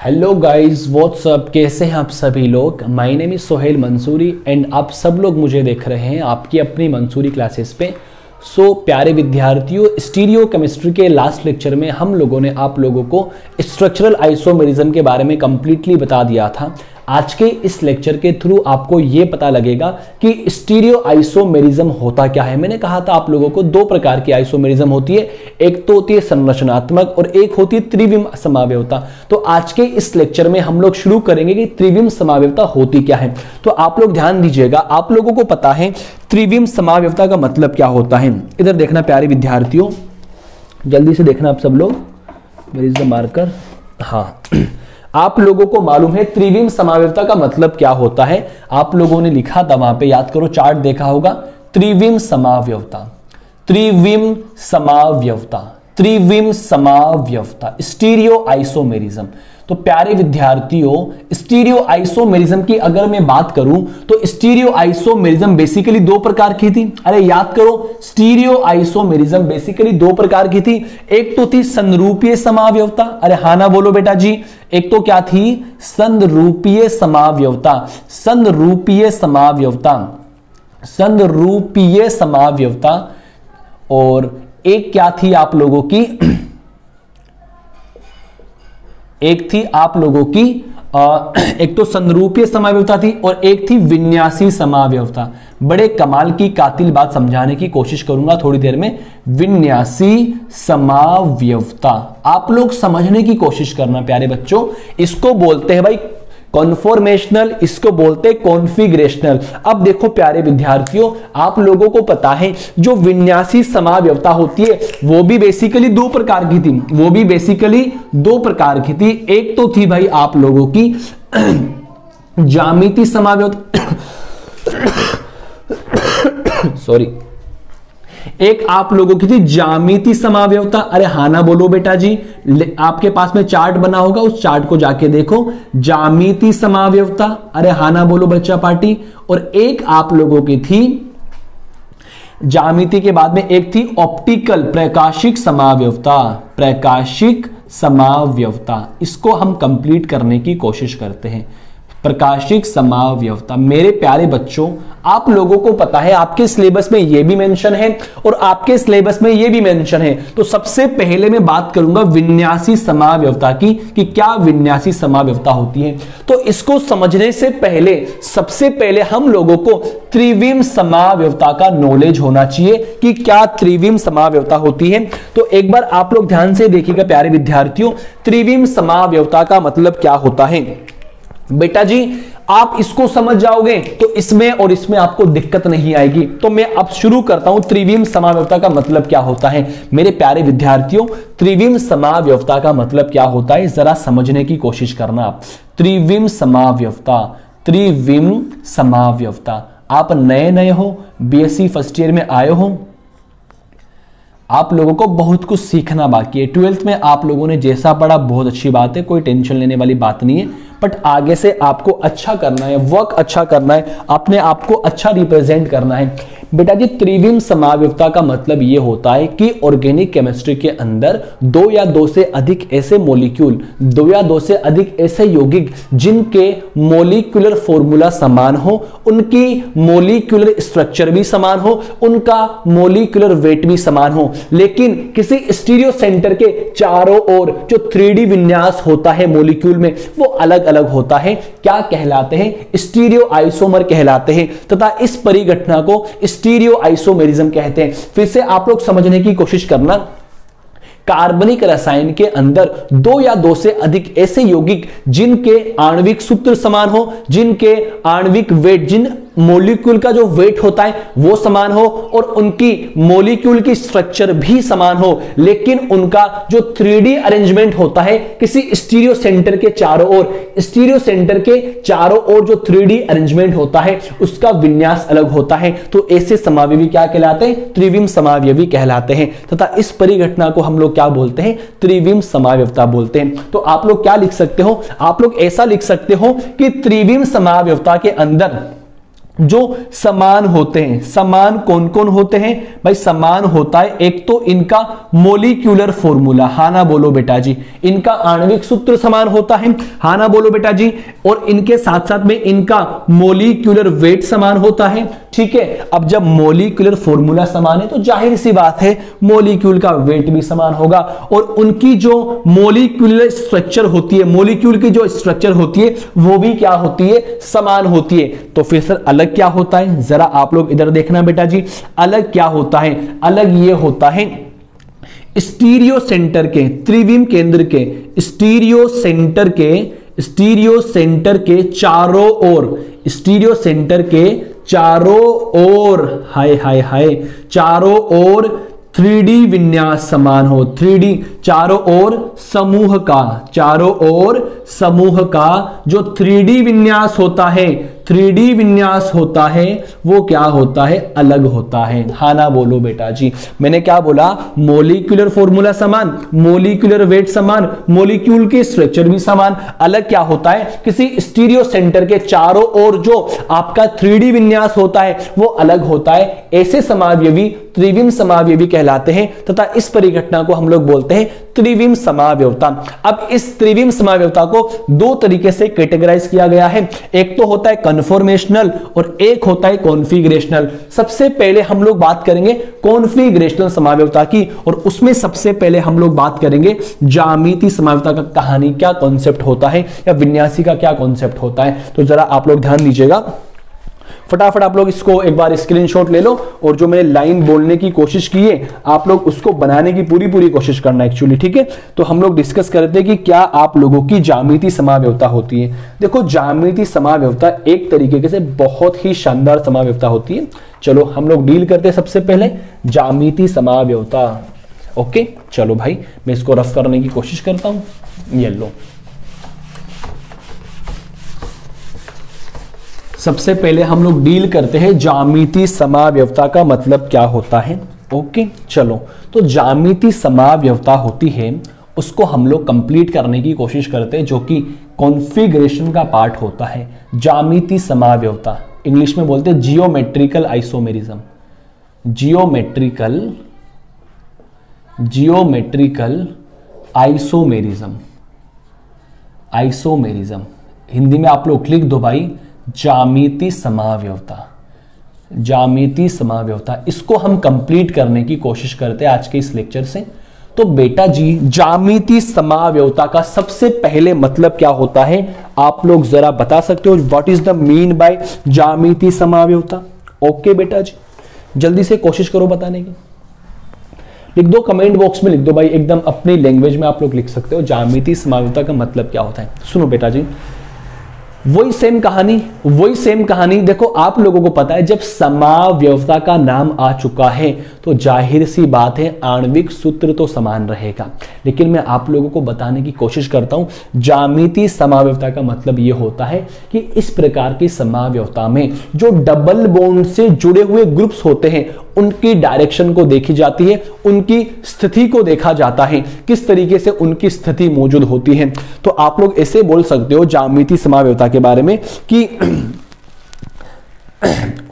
Hello guys, WhatsApp, कैसे हैं आप सभी लोग। My name is Sohel Mansuri and आप सब लोग मुझे देख रहे हैं आपकी अपनी मंसूरी क्लासेस पे। सो प्यारे विद्यार्थियों, स्टीरियो केमिस्ट्री के लास्ट लेक्चर में हम लोगों ने आप लोगों को स्ट्रक्चरल आइसोमेरिज्म के बारे में कंप्लीटली बता दिया था। आज के इस लेक्चर के थ्रू आपको ये पता लगेगा कि स्टीरियो आइसोमेरिज्म होता क्या है। मैंने कहा था आप लोगों को दो प्रकार की आइसोमेरिज्म होती है, एक तो होती है संरचनात्मक और एक होती है त्रिविम समावयवता। तो आज के इस लेक्चर में हम लोग शुरू करेंगे कि त्रिविम समावयवता होती क्या है। तो आप लोग ध्यान दीजिएगा, आप लोगों को पता है त्रिविम समावयवता का मतलब क्या होता है। इधर देखना प्यारे विद्यार्थियों, जल्दी से देखना आप सब लोग, वेयर इज द मार्कर। हाँ, आप लोगों को मालूम है त्रिविम समावयवता का मतलब क्या होता है। आप लोगों ने लिखा था वहां पे, याद करो, चार्ट देखा होगा। त्रिविम समावयवता, त्रिविम समावयवता, त्रिविम समावयवता, स्टीरियो आइसोमेरिज्म। तो प्यारे विद्यार्थियों, स्टीरियो आइसोमेरिज्म की अगर मैं बात करूं तो स्टीरियो आइसोमेरिज्म बेसिकली दो प्रकार की थी। अरे याद करो, स्टीरियो आइसोमेरिज्म बेसिकली दो प्रकार की थी। एक तो थी संरूपीय समावयवता, अरे हाँ ना बोलो बेटा जी। एक तो क्या थी? संरूपीय समावयवता, संरूपीय समावयवता, संरूपीय समावयवता। और एक क्या थी आप लोगों की? एक थी आप लोगों की एक तो संरूपीय समावयवता थी और एक थी विन्यासी समावयवता। बड़े कमाल की कातिल बात समझाने की कोशिश करूंगा थोड़ी देर में। विन्यासी समावयवता आप लोग समझने की कोशिश करना प्यारे बच्चों। इसको बोलते हैं भाई कॉन्फॉर्मेशनल, इसको बोलते हैं कॉन्फिगरेशनल। अब देखो प्यारे विद्यार्थियों, आप लोगों को पता है जो विन्यासी समावयवता होती है वो भी बेसिकली दो प्रकार की थी, वो भी बेसिकली दो प्रकार की थी। एक तो थी भाई आप लोगों की ज्यामिति समावयवता, सॉरी, एक आप लोगों की थी ज्यामिति समावयवता। अरे हाँ ना बोलो बेटा जी। आपके पास में चार्ट बना होगा, उस चार्ट को जाके देखो, ज्यामिति समावयवता। अरे हाँ ना बोलो बच्चा पार्टी। और एक आप लोगों की थी ज्यामिति के बाद में एक थी ऑप्टिकल, प्रकाशिक समावयवता, प्रकाशिक समावयवता। इसको हम कंप्लीट करने की कोशिश करते हैं, प्रकाशिक समावयवता। मेरे प्यारे बच्चों, आप लोगों को पता है आपके सिलेबस में यह भी मेंशन है और आपके सिलेबस में यह भी मेंशन है। तो सबसे पहले मैं बात करूंगा विन्यासी समावयवता की कि क्या विन्यासी समावयवता होती है। तो इसको समझने से पहले सबसे पहले हम लोगों को त्रिविम समावयवता का नॉलेज होना चाहिए कि क्या त्रिविम समावयवता होती है। तो एक बार आप लोग ध्यान से देखिएगा प्यारे विद्यार्थियों, त्रिविम समावयवता का मतलब क्या होता है। बेटा जी आप इसको समझ जाओगे तो इसमें और इसमें आपको दिक्कत नहीं आएगी। तो मैं अब शुरू करता हूं, त्रिविम समावयवता का मतलब क्या होता है। मेरे प्यारे विद्यार्थियों, त्रिविम समावयवता का मतलब क्या होता है जरा समझने की कोशिश करना आप। त्रिविम समावयवता, त्रिविम समावयवता। आप नए नए हो, बीएससी फर्स्ट ईयर में आए हो, आप लोगों को बहुत कुछ सीखना बाकी है। 12th में आप लोगों ने जैसा पढ़ा बहुत अच्छी बात है, कोई टेंशन लेने वाली बात नहीं है। बट आगे से आपको अच्छा करना है, वर्क अच्छा करना है, अपने आप को अच्छा रिप्रेजेंट करना है। बेटा जी त्रिविम समावयवता का मतलब यह होता है कि ऑर्गेनिक केमिस्ट्री के अंदर दो या दो से अधिक ऐसे मॉलिक्यूल, दो या दो से अधिक ऐसे यौगिक जिनके मॉलिक्यूलर फॉर्मूला समान हो, उनकी मॉलिक्यूलर स्ट्रक्चर भी समान हो, उनका मॉलिक्यूलर वेट भी समान हो, लेकिन किसी स्टीरियो सेंटर के चारों ओर जो 3D विन्यास होता है मॉलिक्यूल में वो अलग अलग होता है। क्या कहलाते हैं? स्टीरियो आइसोमर कहलाते हैं तथा इस परिघटना को स्टीरियो आइसोमेरिज्म कहते हैं। फिर से आप लोग समझने की कोशिश करना, कार्बनिक रसायन के अंदर दो या दो से अधिक ऐसे यौगिक जिनके आणविक सूत्र समान हो, जिनके आणविक वेट, जिन मॉलिक्यूल का जो वेट होता है वो समान हो और उनकी मॉलिक्यूल की स्ट्रक्चर भी समान हो, लेकिन उनका जो 3D अरेंजमेंट होता है किसी स्टीरियो सेंटर के चारों ओर, स्टीरियो सेंटर के चारों ओर जो 3D अरेंजमेंट होता है उसका विन्यास अलग होता है। तो ऐसे समावयवी क्या कहलाते हैं? त्रिविम समावयवी कहलाते हैं तथा इस परिघटना को हम लोग क्या बोलते हैं? त्रिविम समावयवता बोलते हैं। तो आप लोग क्या लिख सकते हो? आप लोग ऐसा लिख सकते हो कि त्रिविम समावयवता के अंदर जो समान होते हैं। समान कौन कौन होते हैं भाई? समान होता है एक तो इनका मोलिक्यूलर फॉर्मूला, हाँ ना बोलो बेटा जी। इनका आणविक सूत्र समान होता है, हाँ ना बोलो बेटा जी। और इनके साथ साथ में इनका मोलिक्यूलर वेट समान होता है, ठीक है। अब जब मोलिक्यूलर फॉर्मूला समान है तो जाहिर सी बात है मोलिक्यूल का वेट भी समान होगा। और उनकी जो मोलिक्यूलर स्ट्रक्चर होती है, मोलिक्यूल की जो स्ट्रक्चर होती है वो भी क्या होती है? समान होती है। तो फिर सर अलग क्या होता है? जरा आप लोग इधर देखना बेटा जी, अलग क्या होता है? अलग ये होता है स्टीरियो सेंटर के, त्रिविम केंद्र के, स्टीरियो सेंटर के चारों ओर, स्टीरियो सेंटर के चारों ओर, हाय हाय हाय, चारों ओर 3D विन्यास समान हो। 3D चारों ओर समूह का, चारों ओर समूह का जो 3D विन्यास होता है, 3D विन्यास होता है वो क्या होता है? अलग होता है। हाँ ना बोलो बेटा जी। मैंने क्या बोला? मोलिक्यूलर फॉर्मूला समान, मोलिक्यूलर वेट समान, मोलिक्यूल की स्ट्रक्चर भी समान। अलग क्या होता है? किसी स्टीरियो सेंटर के चारों ओर जो आपका 3D विन्यास होता है वो अलग होता है। ऐसे समावयवी त्रिविम समावयवी कहलाते हैं तथा इस परिघटना को हम लोग बोलते हैं त्रिविम समावयवता। अब इस त्रिविम समावयवता को दो तरीके से कैटेगराइज किया गया है। एक तो होता है कन्फॉर्मेशनल और एक होता है कॉन्फिगरेशनल। सबसे पहले हम लोग बात करेंगे कॉन्फिगरेशनल समावयवता की, और उसमें सबसे पहले हम लोग बात करेंगे ज्यामितीय समावयवता का कहानी क्या कॉन्सेप्ट होता है या विन्यासी का क्या कॉन्सेप्ट होता है। तो जरा आप लोग ध्यान दीजिएगा, फटाफट आप लोग इसको एक बार स्क्रीनशॉट ले लो और जो मैंने लाइन बोलने की कोशिश की है आप लोग उसको बनाने की पूरी कोशिश करना एक्चुअली, ठीक है। तो हम लोग डिस्कस करते हैं कि क्या आप लोगों की ज्यामितीय समावयवता होती है। देखो ज्यामितीय समावयवता एक तरीके से बहुत ही शानदार समावयवता होती है। चलो हम लोग डील करते हैं सबसे पहले ज्यामितीय समावयवता। ओके चलो भाई मैं इसको रफ करने की कोशिश करता हूं। ये लो, सबसे पहले हम लोग डील करते हैं ज्यामितीय समावयवता का मतलब क्या होता है। ओके चलो, तो ज्यामितीय समावयवता होती है उसको हम लोग कंप्लीट करने की कोशिश करते हैं, जो कि कॉन्फ़िगरेशन का पार्ट होता है। ज्यामितीय समावयवता इंग्लिश में बोलते हैं geometrical isomerism. Geometrical isomerism Hindi में आप लोग लिख दो भाई ज्यामितीय समावयवता। इसको हम कंप्लीट करने की कोशिश करते हैं आज के इस लेक्चर से। तो बेटा जी ज्यामितीय समावयवता का सबसे पहले मतलब क्या होता है आप लोग जरा बता सकते हो? What is the mean by ज्यामितीय समावयवता? ओके बेटा जी जल्दी से कोशिश करो बताने की। लिख दो कमेंट बॉक्स में, लिख दो भाई, एकदम अपनी लैंग्वेज में आप लोग लिख सकते हो ज्यामितीय समावयवता का मतलब क्या होता है। सुनो बेटा जी, वही सेम कहानी। देखो आप लोगों को पता है जब समावयवता का नाम आ चुका है तो जाहिर सी बात है आणविक सूत्र तो समान रहेगा, लेकिन मैं आप लोगों को बताने की कोशिश करता हूं ज्यामितीय समावयवता का मतलब यह होता है कि इस प्रकार की समावयवता में जो डबल बॉन्ड से जुड़े हुए ग्रुप्स होते हैं उनकी डायरेक्शन को देखी जाती है, उनकी स्थिति को देखा जाता है, किस तरीके से उनकी स्थिति मौजूद होती है। तो आप लोग ऐसे बोल सकते हो ज्यामितीय समावयवता के बारे में कि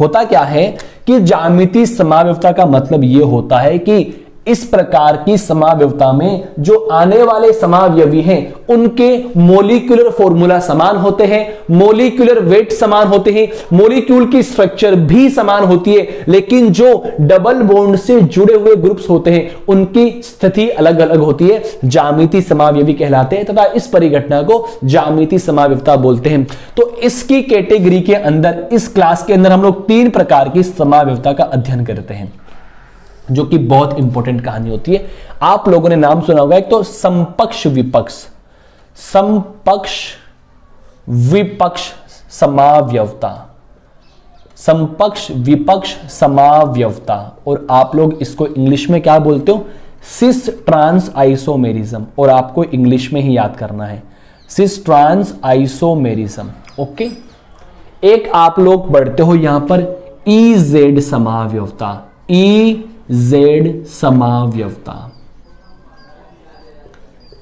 होता क्या है कि ज्यामितीय समावयवता का मतलब यह होता है कि इस प्रकार की समावयवता में जो आने वाले समावयवी हैं उनके मोलिक्यूलर फॉर्मूला समान होते हैं, मोलिक्यूलर वेट समान होते हैं, मोलिक्यूल की स्ट्रक्चर भी समान होती है, लेकिन जो डबल बॉन्ड से जुड़े हुए ग्रुप्स होते हैं उनकी स्थिति अलग अलग होती है, ज्यामितीय समावयवी कहलाते हैं तथा इस परिघटना को ज्यामितीय समावयवता बोलते हैं। तो इसकी कैटेगरी के अंदर इस क्लास के अंदर हम लोग 3 प्रकार की समावयवता का अध्ययन करते हैं जो कि बहुत इंपॉर्टेंट कहानी होती है। आप लोगों ने नाम सुना होगा, एक तो समपक्ष विपक्ष समावयवता, समपक्ष विपक्ष समावयवता, और आप लोग इसको इंग्लिश में क्या बोलते हो? सिस ट्रांस आइसोमेरिज्म, और आपको इंग्लिश में ही याद करना है सिस ट्रांस आइसोमेरिज्म। ओके, एक आप लोग पढ़ते हो यहां पर EZ समावयवता, EZ समावयवता।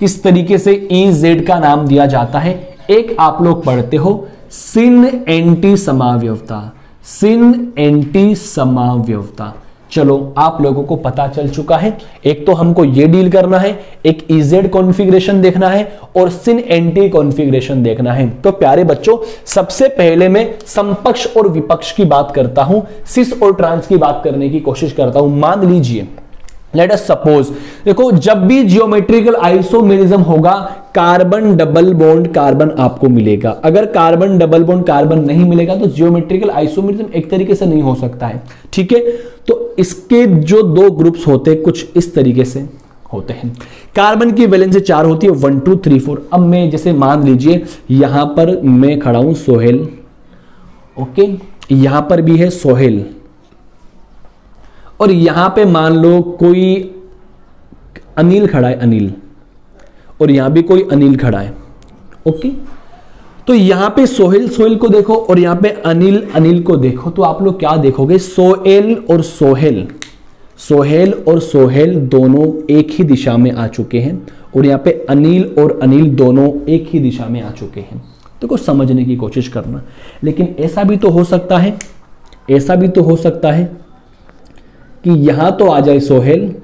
किस तरीके से EZ का नाम दिया जाता है? एक आप लोग पढ़ते हो सिन एंटी समावयवता, सिन एंटी समावयवता। चलो आप लोगों को पता चल चुका है, एक तो हमको ये डील करना है, एक इजेड कॉन्फ़िगरेशन देखना है और सिन एंटी कॉन्फ़िगरेशन देखना है। तो प्यारे बच्चों, सबसे पहले मैं समपक्ष और विपक्ष की बात करता हूं, सिस और ट्रांस की बात करने की कोशिश करता हूं। मान लीजिए, लेट अस सपोज, देखो जब भी जियोमेट्रिकल आइसोमेरिज्म होगा, कार्बन डबल बॉन्ड कार्बन आपको मिलेगा। अगर कार्बन डबल बॉन्ड कार्बन नहीं मिलेगा तो जियोमेट्रिकल आइसोमेरिज्म एक तरीके से नहीं हो सकता है। ठीक है, तो इसके जो दो ग्रुप्स होते हैं कुछ इस तरीके से होते हैं। कार्बन की वैलेंसी 4 होती है, 1 2 3 4। अब मैं जैसे मान लीजिए यहां पर मैं खड़ा हूं सोहेल, ओके, यहां पर भी है सोहेल, और यहां पे मान लो कोई अनिल खड़ा है, अनिल, और यहां भी कोई अनिल खड़ा है, ओके। तो यहां पे सोहेल सोहेल को देखो और यहां पे अनिल अनिल को देखो, तो आप लोग क्या देखोगे, सोहेल और सोहेल, सोहेल और सोहेल दोनों एक ही दिशा में आ चुके हैं, और यहां पे अनिल और अनिल दोनों एक ही दिशा में आ चुके हैं। तो कुछ समझने की कोशिश करना। लेकिन ऐसा भी तो हो सकता है, ऐसा भी तो हो सकता है कि यहां तो आ जाए सोहेल,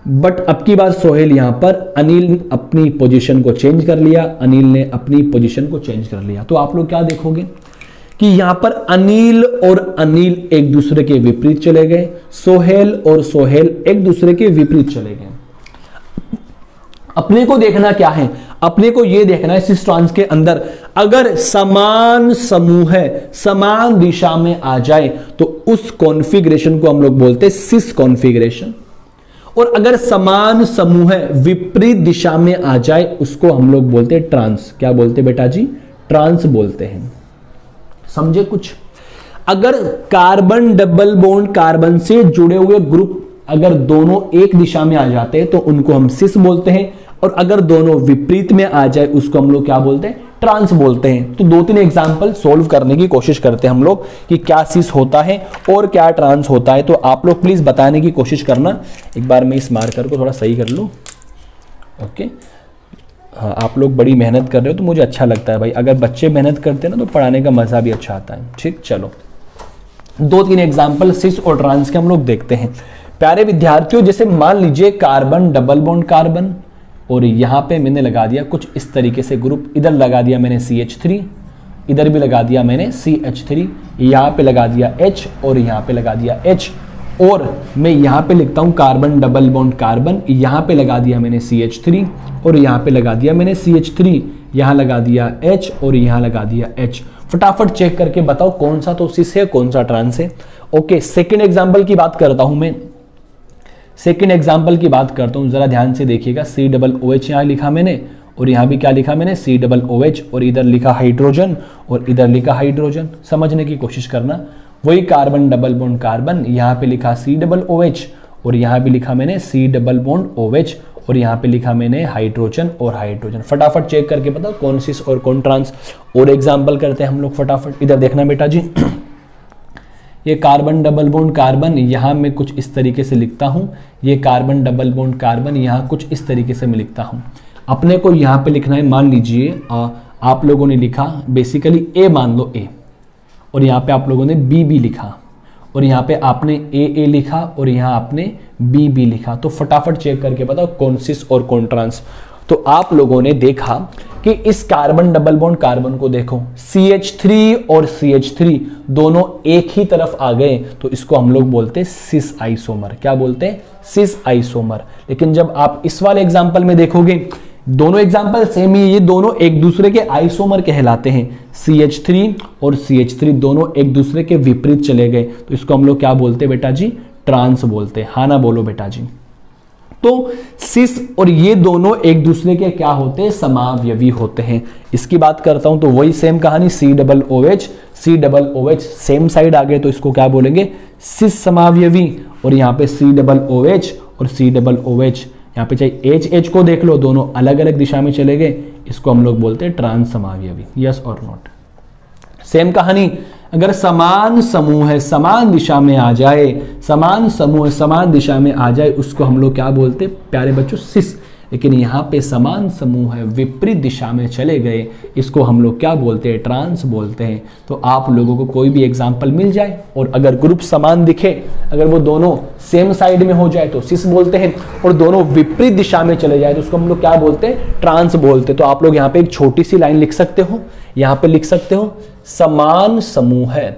बट अब की बार सोहेल यहां पर, अनिल अपनी पोजीशन को चेंज कर लिया, अनिल ने अपनी पोजीशन को चेंज कर लिया। तो आप लोग क्या देखोगे कि यहां पर अनिल और अनिल एक दूसरे के विपरीत चले गए, सोहेल और सोहेल एक दूसरे के विपरीत चले गए। अपने को देखना क्या है, अपने को यह देखना है सिस ट्रांस के अंदर अगर समान समूह है, समान दिशा में आ जाए तो उस कॉन्फ़िगरेशन को हम लोग बोलते हैं सिस कॉन्फ़िगरेशन, और अगर समान समूह है विपरीत दिशा में आ जाए उसको हम लोग बोलते हैं ट्रांस। क्या बोलते हैं बेटा जी, ट्रांस बोलते हैं। समझे कुछ? अगर कार्बन डबल बॉन्ड कार्बन से जुड़े हुए ग्रुप अगर दोनों एक दिशा में आ जाते हैं तो उनको हम सिस बोलते हैं, और अगर दोनों विपरीत में आ जाए उसको हम लोग क्या बोलते हैं, ट्रांस बोलते हैं। तो 2-3 एग्जांपल सोल्व करने की कोशिश करते हैं हम लोग कि क्या सिस होता है और क्या ट्रांस होता है। तो आप लोग प्लीज बताने की कोशिश करना। एक बार मैं इस मार्कर को थोड़ा सही कर लूं, ओके। हाँ, आप लोग बड़ी मेहनत कर रहे हो तो मुझे अच्छा लगता है भाई। अगर बच्चे मेहनत करते हैं ना तो पढ़ाने का मजा भी अच्छा आता है। ठीक, चलो 2-3 एग्जाम्पल सिस और ट्रांस के हम लोग देखते हैं। प्यारे विद्यार्थियों, जैसे मान लीजिए कार्बन डबल बॉन्ड कार्बन, और यहां पे मैंने लगा दिया कुछ इस तरीके से ग्रुप, इधर लगा दिया मैंने CH3, इधर भी लगा दिया मैंने CH3, यहां पे लगा दिया H और यहां पे लगा दिया H, और मैं यहां पे लिखता हूं कार्बन डबल बॉन्ड कार्बन, यहां पे लगा दिया मैंने CH3 और यहां पे लगा दिया मैंने CH3, यहां लगा दिया H और यहां लगा दिया H। फटाफट चेक करके बताओ कौन सा तो सिस है, कौन सा ट्रांस है। ओके, सेकेंड एग्जाम्पल की बात करता हूं मैं, सेकेंड एग्जाम्पल की बात करता हूं, जरा ध्यान से देखिएगा। COOH यहां लिखा मैंने और यहां भी क्या लिखा मैंने, COOH, और इधर लिखा हाइड्रोजन और इधर लिखा हाइड्रोजन। समझने की कोशिश करना। वही कार्बन डबल बॉन्ड कार्बन, यहां पे लिखा COOH और यहां भी लिखा मैंने C डबल बॉन्ड OH और यहां पे लिखा मैंने हाइड्रोजन और हाइड्रोजन। फटाफट चेक करके बताओ कौन सिस और कौन ट्रांस। और एग्जाम्पल करते हैं हम लोग फटाफट। इधर देखना बेटा जी, ये कार्बन डबल बॉन्ड कार्बन, यहां मैं कुछ इस तरीके से लिखता हूं, ये कार्बन डबल बॉन्ड कार्बन, यहां कुछ इस तरीके से मैं लिखता हूं। अपने को यहां पे लिखना है, मान लीजिए आप लोगों ने लिखा बेसिकली ए, मान लो ए, और यहां पे आप लोगों ने बी लिखा, और यहां पे आपने ए लिखा और यहां आपने बी लिखा। तो फटाफट चेक करके बताओ कौन सिस और कौन ट्रांस। तो आप लोगों ने देखा कि इस कार्बन डबल बॉन्ड कार्बन को देखो, CH3 और CH3 दोनों एक ही तरफ आ गए, तो इसको हम लोग बोलते हैं सिस आइसोमर। क्या बोलते हैं, सिस आइसोमर। लेकिन जब आप इस वाले एग्जाम्पल में देखोगे, दोनों एग्जाम्पल सेम ही, ये दोनों एक दूसरे के आइसोमर कहलाते हैं। CH3 और CH3 दोनों एक दूसरे के विपरीत चले गए, तो इसको हम लोग क्या बोलते हैं बेटा जी, ट्रांस बोलते हैं। हाँ ना बोलो बेटा जी। तो सिस और ये दोनों एक दूसरे के क्या होते हैं, समावयवी होते हैं। इसकी बात करता हूं तो वही सेम कहानी, COOH सेम साइड आ गए, तो इसको क्या बोलेंगे, सिस समावयवी। और यहाँ पे COOH और COOH, यहाँ पे चाहे H को देख लो, दोनों अलग अलग दिशा में चले गए, इसको हम लोग बोलते हैं ट्रांस समावयवी। यस और नॉट। सेम कहानी, अगर समान समूह है, समान दिशा में आ जाए, समान समूह समान दिशा में आ जाए, उसको हम लोग क्या बोलते हैं प्यारे बच्चों, सिस। लेकिन यहाँ पे समान समूह है, विपरीत दिशा में चले गए, इसको हम लोग क्या बोलते हैं, ट्रांस बोलते हैं। तो आप लोगों को कोई भी एग्जाम्पल मिल जाए और अगर ग्रुप समान दिखे, अगर वो दोनों सेम साइड में हो जाए तो सिस बोलते हैं, और दोनों विपरीत दिशा में चले जाए तो उसको हम लोग क्या बोलते हैं, ट्रांस बोलते हैं। तो आप लोग यहाँ पे एक छोटी सी लाइन लिख सकते हो, यहाँ पे लिख सकते हो समान समूह है,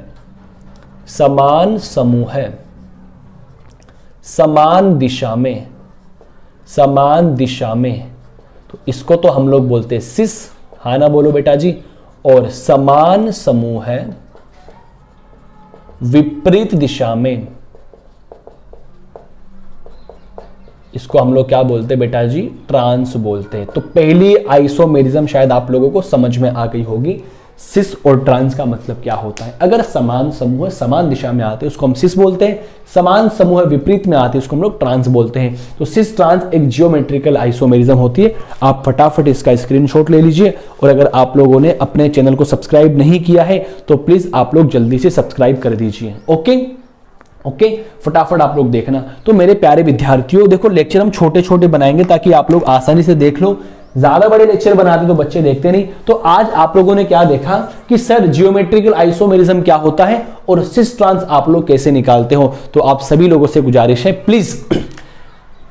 समान समूह है, समान दिशा में, समान दिशा में, तो इसको तो हम लोग बोलते हैं सिस, हाँ ना बोलो बेटा जी। और समान समूह है विपरीत दिशा में, इसको हम लोग क्या बोलते हैं बेटा जी, ट्रांस बोलते हैं। तो पहली आइसोमेरिज्म शायद आप लोगों को समझ में आ गई होगी, सिस और ट्रांस का मतलब क्या होता है। अगर समान समूह समान दिशा में आते हैं उसको हम सिस बोलते हैं, समान समूह विपरीत में आते हैं उसको हम लोग ट्रांस बोलते हैं। तो सिस ट्रांस एक जियोमेट्रिकल आइसोमेरिज्म होती है। आप फटाफट इसका स्क्रीनशॉट ले लीजिए, और अगर आप लोगों ने अपने चैनल को सब्सक्राइब नहीं किया है तो प्लीज आप लोग जल्दी से सब्सक्राइब कर दीजिए। ओके, फटाफट आप लोग देखना। तो मेरे प्यारे विद्यार्थियों, देखो लेक्चर हम छोटे छोटे बनाएंगे ताकि आप लोग आसानी से देख लो। ज्यादा बड़े लेक्चर बनाते तो बच्चे देखते नहीं। तो आज आप लोगों ने क्या देखा कि सर जियोमेट्रिकल आइसोमेरिज्म क्या होता है और सिस ट्रांस आप लोग कैसे निकालते हो। तो आप सभी लोगों से गुजारिश है, प्लीज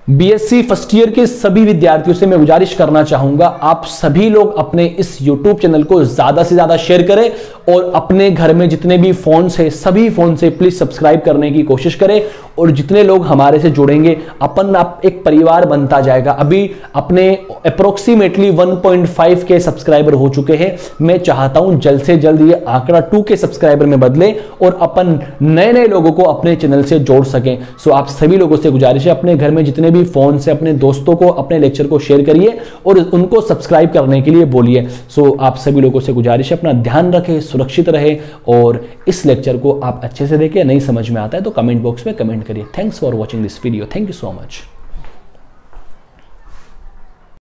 बीएससी फर्स्ट ईयर के सभी विद्यार्थियों से मैं गुजारिश करना चाहूंगा, आप सभी लोग अपने इस यूट्यूब चैनल को ज्यादा से ज्यादा शेयर करें और अपने घर में जितने भी फोन्स है सभी फोन से प्लीज सब्सक्राइब करने की कोशिश करें। और जितने लोग हमारे से जुड़ेंगे अपन एक परिवार बनता जाएगा। अभी अपने अप्रोक्सीमेटली 1.5 के सब्सक्राइबर हो चुके हैं। मैं चाहता हूं जल्द से जल्द ये आंकड़ा 2 के सब्सक्राइबर में बदले और अपन नए नए लोगों को अपने चैनल से जोड़ सकें। सो आप सभी लोगों से गुजारिश है, अपने घर में जितने भी फोन से अपने दोस्तों को अपने लेक्चर को शेयर करिए और उनको सब्सक्राइब करने के लिए बोलिए। सो आप सभी लोगों से गुजारिश है, अपना ध्यान रखें, सुरक्षित रहे और इस लेक्चर को आप अच्छे से देखें। नहीं समझ में आता है तो कमेंट बॉक्स में कमेंट करिए। Thanks for watching this video. Thank you so much.